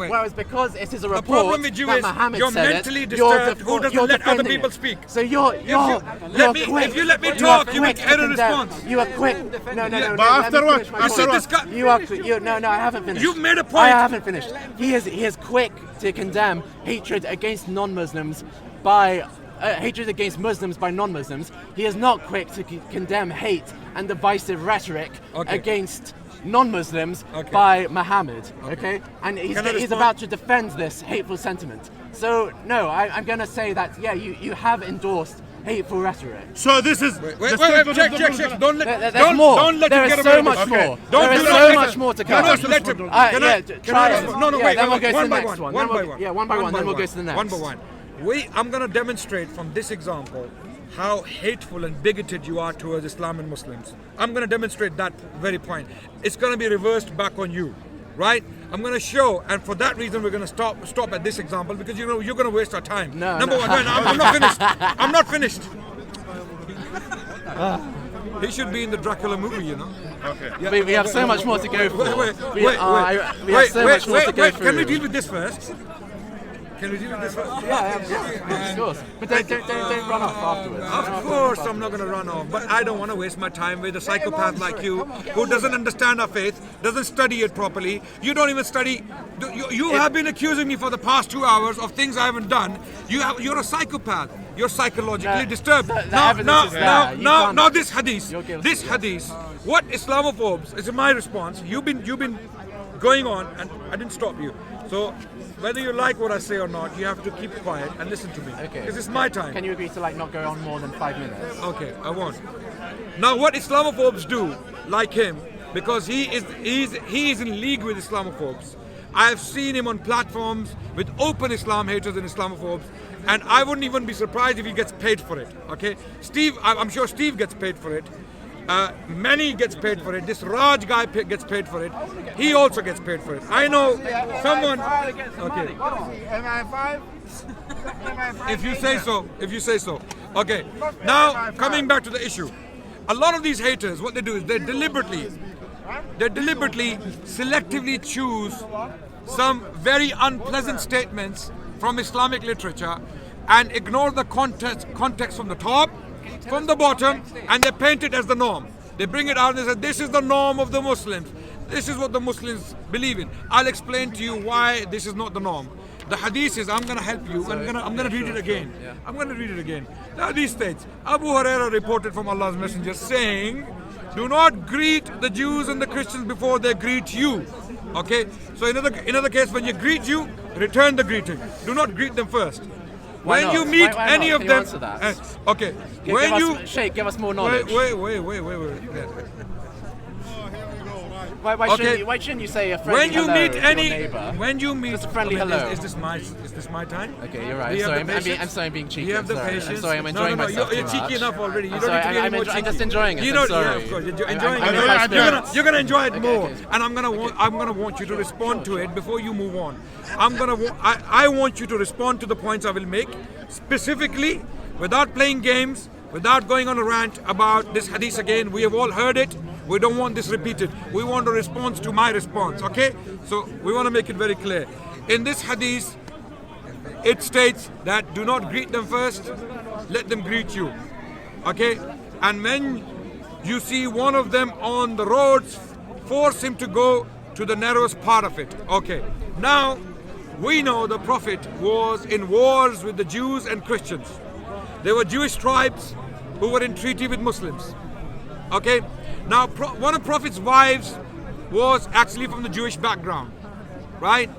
Whereas because it is a report problem with you that is Muhammad you're said mentally it, disturbed who doesn't you're let other defending people it. speak. So you're quick. If you let me talk, you will get a response. You are quick. No. But after what? After this guy, You are. No, I haven't finished. You've made a point. I haven't finished. He is quick to condemn hatred against non-Muslims by hatred against Muslims by non-Muslims. He is not quick to condemn hate and divisive rhetoric against non-Muslims by Muhammad. Okay, and he's about to defend this hateful sentiment. So no, I'm going to say that you have endorsed hateful rhetoric. So this is wait, check. Don't let There's more. Don't let There him is get so away much with more. it. There is so much more to come. Let him. Try it. No, wait. Then we'll go to One the by next one. one. One by one. Yeah, one by one. Then we'll go to the next. One by one. I'm going to demonstrate from this example how hateful and bigoted you are towards Islam and Muslims. I'm going to demonstrate that very point. It's going to be reversed back on you, right? I'm going to show, and for that reason, we're going to stop at this example because you're going to waste our time. Number one, I'm not finished. I'm not finished. He should be in the Dracula movie, you know. Okay. Yeah. We have so much more to go for. Wait. We have so much more to go through. Can we deal with this first? Yeah, of course. But don't run off afterwards. Of course, I'm not going to run off, but I don't want to waste my time with a psychopath like you who doesn't understand our faith, doesn't study it properly. You don't even study. You have been accusing me for the past 2 hours of things I haven't done. You're a psychopath. You're psychologically disturbed. Now this hadith. What Islamophobes? It's my response. You've been going on, and I didn't stop you. So whether you like what I say or not, you have to keep quiet and listen to me. Okay. Because it's my time. Can you agree to not go on more than 5 minutes? Okay, I won't. Now what Islamophobes do, like him, because he is in league with Islamophobes. I have seen him on platforms with open Islam haters and Islamophobes, and I wouldn't even be surprised if he gets paid for it. Okay, Steve, I'm sure Steve gets paid for it. Manny gets paid for it. This Raj guy gets paid for it. He also gets paid for it. I know someone. Okay. If you say so. Okay. Now coming back to the issue, a lot of these haters, what they do is they deliberately selectively choose some very unpleasant statements from Islamic literature and ignore the context from the top, from the bottom, and they paint it as the norm. They bring it out and they say, this is the norm of the Muslims. This is what the Muslims believe in. I'll explain to you why this is not the norm. The hadith is, I'm going to help you. I'm going to read it again. I'm going to read it again. The hadith states, Abu Huraira reported from Allah's Messenger saying, do not greet the Jews and the Christians before they greet you. Okay? So in other case, when you greet you, return the greeting. Do not greet them first. When you meet any of them, okay. Sheikh, give us more knowledge. Wait. Why shouldn't you say a friendly hello to your neighbor? When you meet, just a friendly hello. Is this my time? Okay, you're right. I'm sorry, I'm being cheeky. You have the patience. I'm sorry, I'm enjoying myself. You're cheeky enough already. You I'm don't sorry, need to be any more cheeky. I'm just enjoying it. Yeah, sorry. of course. You're enjoying it. You're gonna enjoy it more, and I'm gonna want you to respond to it before you move on. I want you to respond to the points I will make specifically, without playing games, without going on a rant about this hadith again. We have all heard it. We don't want this repeated. We want a response to my response, okay? So we want to make it very clear. In this hadith, it states that do not greet them first, let them greet you, okay? And when you see one of them on the roads, force him to go to the narrowest part of it, okay? Now, we know the Prophet was in wars with the Jews and Christians. There were Jewish tribes who were in treaty with Muslims, okay? Now, one of Prophet's wives was actually from the Jewish background, right?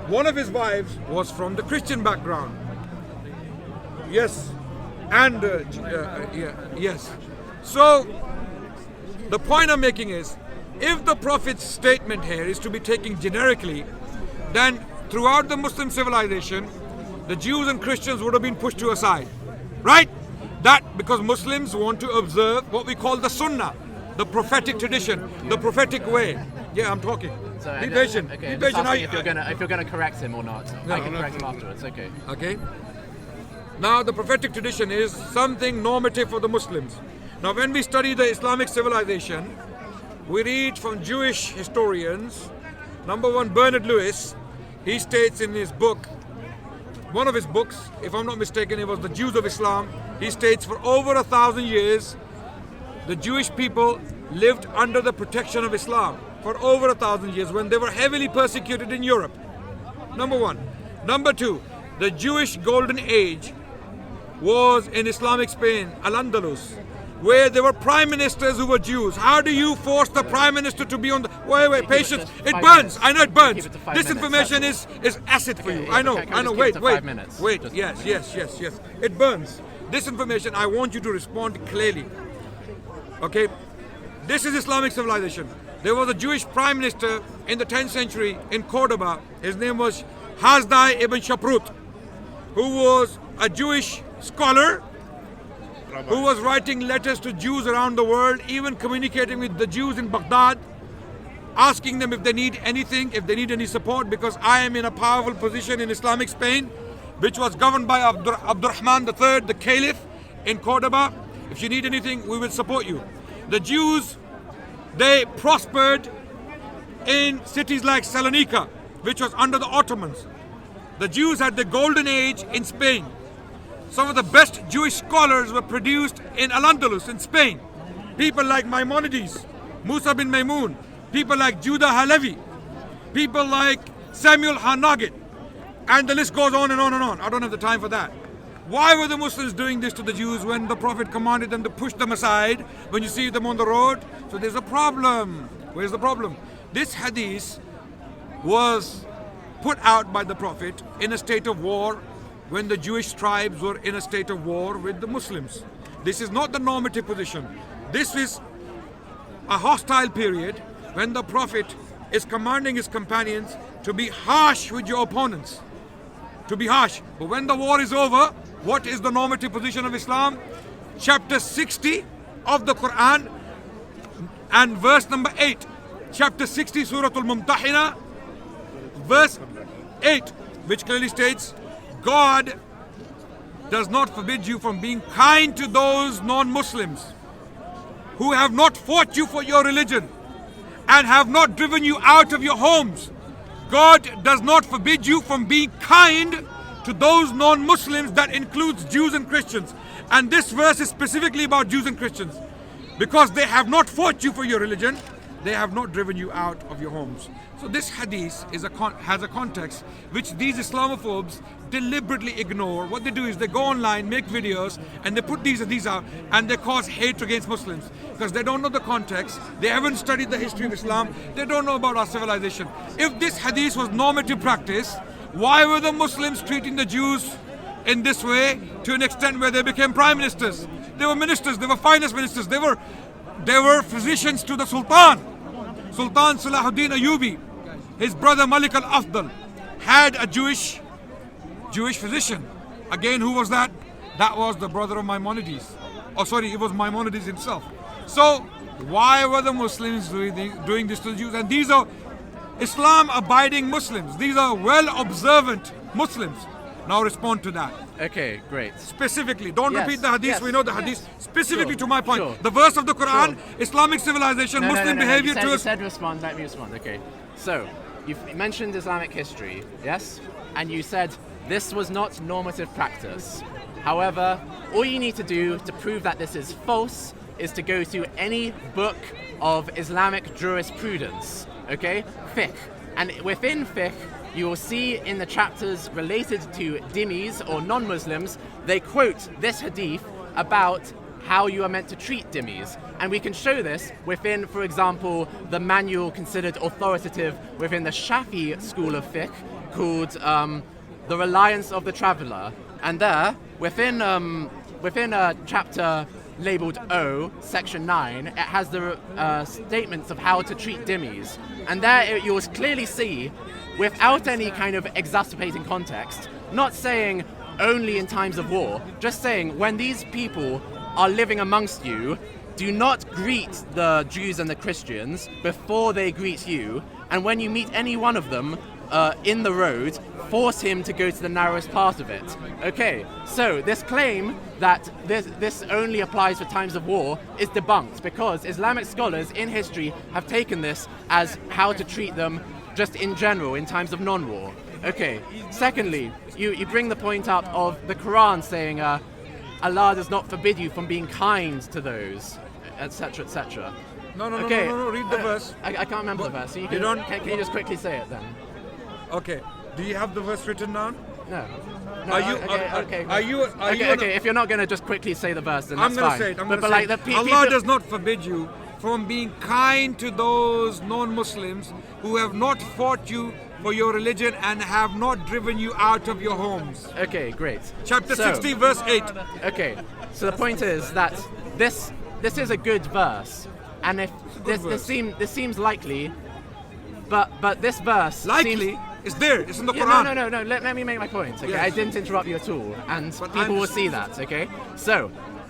One of his wives was from the Christian background. Yes, and yes. So, the point I'm making is, if the Prophet's statement here is to be taken generically, then throughout the Muslim civilization, the Jews and Christians would have been pushed to a side, right? That because Muslims want to observe what we call the Sunnah, the prophetic tradition, the prophetic way. Yeah, I'm talking. So, be patient. Okay, be patient. If you're gonna correct him or not, I can correct him afterwards. Okay. Okay. Now, the prophetic tradition is something normative for the Muslims. Now, when we study the Islamic civilization, we read from Jewish historians Number one, Bernard Lewis, he states in his book, one of his books, if I'm not mistaken, it was The Jews of Islam. He states for over 1,000 years, the Jewish people lived under the protection of Islam for over 1,000 years when they were heavily persecuted in Europe. Number one. Number two, the Jewish golden age was in Islamic Spain, Al-Andalus, where there were prime ministers who were Jews. How do you force the prime minister to be on the... Wait, patience. It burns. I know it burns. This information is acid for you. I know. Wait. Yes. It burns. This information, I want you to respond clearly. Okay? This is Islamic civilization. There was a Jewish prime minister in the 10th century in Cordoba. His name was Hasdai ibn Shaprut, who was a Jewish scholar who was writing letters to Jews around the world, even communicating with the Jews in Baghdad, asking them if they need anything, if they need any support, because I am in a powerful position in Islamic Spain, which was governed by Abdurrahman III, the Caliph in Cordoba. If you need anything, we will support you. The Jews, they prospered in cities like Salonika, which was under the Ottomans. The Jews had the golden age in Spain. Some of the best Jewish scholars were produced in Al-Andalus, in Spain. People like Maimonides, Musa bin Maimun, people like Judah Halevi, people like Samuel Hanagid, and the list goes on and on and on. I don't have the time for that. Why were the Muslims doing this to the Jews when the Prophet commanded them to push them aside when you see them on the road? So there's a problem. Where's the problem? This hadith was put out by the Prophet in a state of war when the Jewish tribes were in a state of war with the Muslims. This is not the normative position. This is a hostile period when the Prophet is commanding his companions to be harsh with your opponents. To be harsh. But when the war is over, what is the normative position of Islam? Chapter 60 of the Quran and verse number 8. Chapter 60, Surah Al-Mumtahina, verse 8, which clearly states, God does not forbid you from being kind to those non-Muslims who have not fought you for your religion and have not driven you out of your homes. God does not forbid you from being kind to those non-Muslims. That includes Jews and Christians. And this verse is specifically about Jews and Christians. Because they have not fought you for your religion, they have not driven you out of your homes. So this hadith has a context which these Islamophobes deliberately ignore. What they do is they go online, make videos, and they put these out, and they cause hate against Muslims because they don't know the context, they haven't studied the history of Islam, they don't know about our civilization. If this hadith was normative practice, why were the Muslims treating the Jews in this way to an extent where they became prime ministers? They were ministers, they were finance ministers, they were physicians to the Sultan. Sultan Salahuddin Ayyubi, his brother Malik al-Afdal, had a Jewish physician. Again, who was that? That was the brother of Maimonides. Oh, sorry, it was Maimonides himself. So, why were the Muslims doing this to the Jews? And these are Islam-abiding Muslims. These are well-observant Muslims. Now respond to that. Okay, great. Specifically, don't repeat the hadith, we know the hadith. Specifically to my point, Sure. the verse of the Quran, Islamic civilization, Muslim behavior You said respond, let me respond, okay. So, you've mentioned Islamic history, yes? And you said this was not normative practice. However, all you need to do to prove that this is false is to go to any book of Islamic jurisprudence, okay? Fiqh. And within fiqh, you will see in the chapters related to dhimmis or non-Muslims, they quote this hadith about how you are meant to treat dhimmis. And we can show this within, for example, the manual considered authoritative within the Shafi school of fiqh called The Reliance of the Traveller. And there, within a chapter labeled O, section 9, it has the statements of how to treat dhimmis. And there you'll clearly see, without any kind of exacerbating context, not saying only in times of war, just saying when these people are living amongst you, do not greet the Jews and the Christians before they greet you, and when you meet any one of them in the road, force him to go to the narrowest part of it. Okay, so this claim that this only applies for times of war is debunked because Islamic scholars in history have taken this as how to treat them just in general, in times of non-war. Okay. Secondly, you bring the point up of the Quran saying Allah does not forbid you from being kind to those, etc., etc. No, Okay. read the verse. I can't remember the verse. So can you just quickly say it then? Okay. Do you have the verse written down? No. Okay. Okay, if you're not going to just quickly say the verse, then that's I'm going fine. to say it. But like the Allah does not forbid you from being kind to those non-Muslims who have not fought you for your religion and have not driven you out of your homes. Okay, great. Chapter So- 60, verse 8. Okay, so the point is that this is a good verse, and if this seems likely, but this verse Likely, seems, it's there. It's in the yeah, Quran. no. Let me make my point. Okay, Yes. I didn't interrupt you at all, and But people I'm- will see that. Okay, so.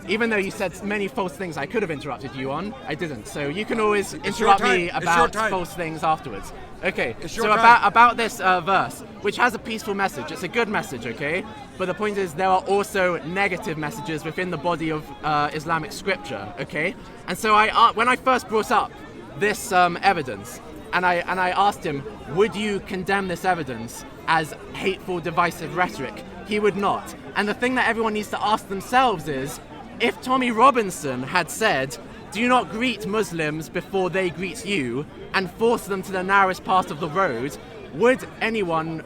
Even though you said many false things I could have interrupted you on, I didn't. So you can always interrupt me time. It's about your time. false things afterwards. Okay, It's your so time. about this verse, which has a peaceful message. It's a good message, okay? But the point is there are also negative messages within the body of Islamic scripture, okay? And so when I first brought up this evidence, and I asked him, would you condemn this evidence as hateful, divisive rhetoric? He would not. And the thing that everyone needs to ask themselves is, if Tommy Robinson had said, do not greet Muslims before they greet you, and force them to the narrowest part of the road, would anyone,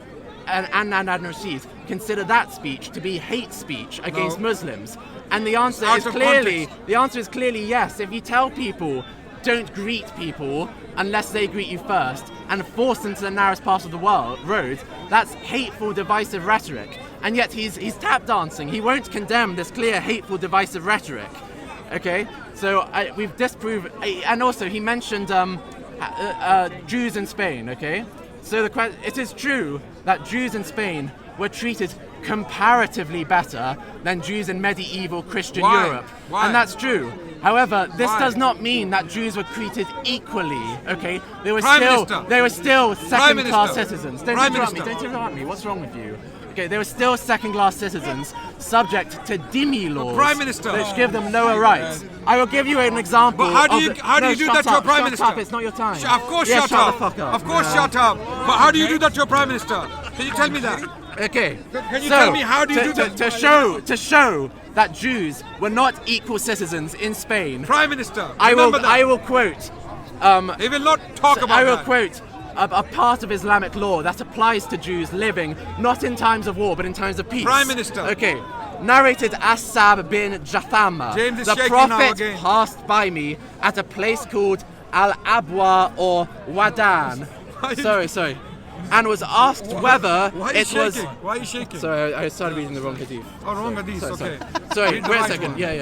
and RASHID, consider that speech to be hate speech against Muslims? And the answer is clearly yes. If you tell people, don't greet people unless they greet you first, and force them to the narrowest part of the road, that's hateful, divisive rhetoric. And yet he's tap dancing. He won't condemn this clear, hateful, divisive rhetoric. Okay, so we've disproved, and also he mentioned Jews in Spain. Okay, so it is true that Jews in Spain were treated comparatively better than Jews in medieval Christian Europe, and that's true. However, this does not mean that Jews were treated equally. Okay, they were still second-class citizens. Don't interrupt me. What's wrong with you? Okay, they were still second-class citizens, subject to dhimmi laws, Prime Minister, which give them lower rights. I will give you an example. But how do you do that to your Prime Minister? Shut up, it's not your time. Of course, yeah, shut shut up. the fuck up. Of course, shut up. But how do you do that to your Prime Minister? Can you tell me that? Okay. Can you tell me how do you do that? To show that Jews were not equal citizens in Spain. Prime Minister, I will quote. He will not talk about that. I will quote a part of Islamic law that applies to Jews living not in times of war but in times of peace. Prime Minister. Okay. Narrated Asab bin Jathama. James is the shaking now Prophet again. passed by me at a place called Al-Abwa or Wadan. Sorry. And was asked whether it was... Why are you shaking? Sorry, I started reading the wrong hadith. Oh, wrong hadith, okay. Sorry, Read the wait a right second. one. Yeah.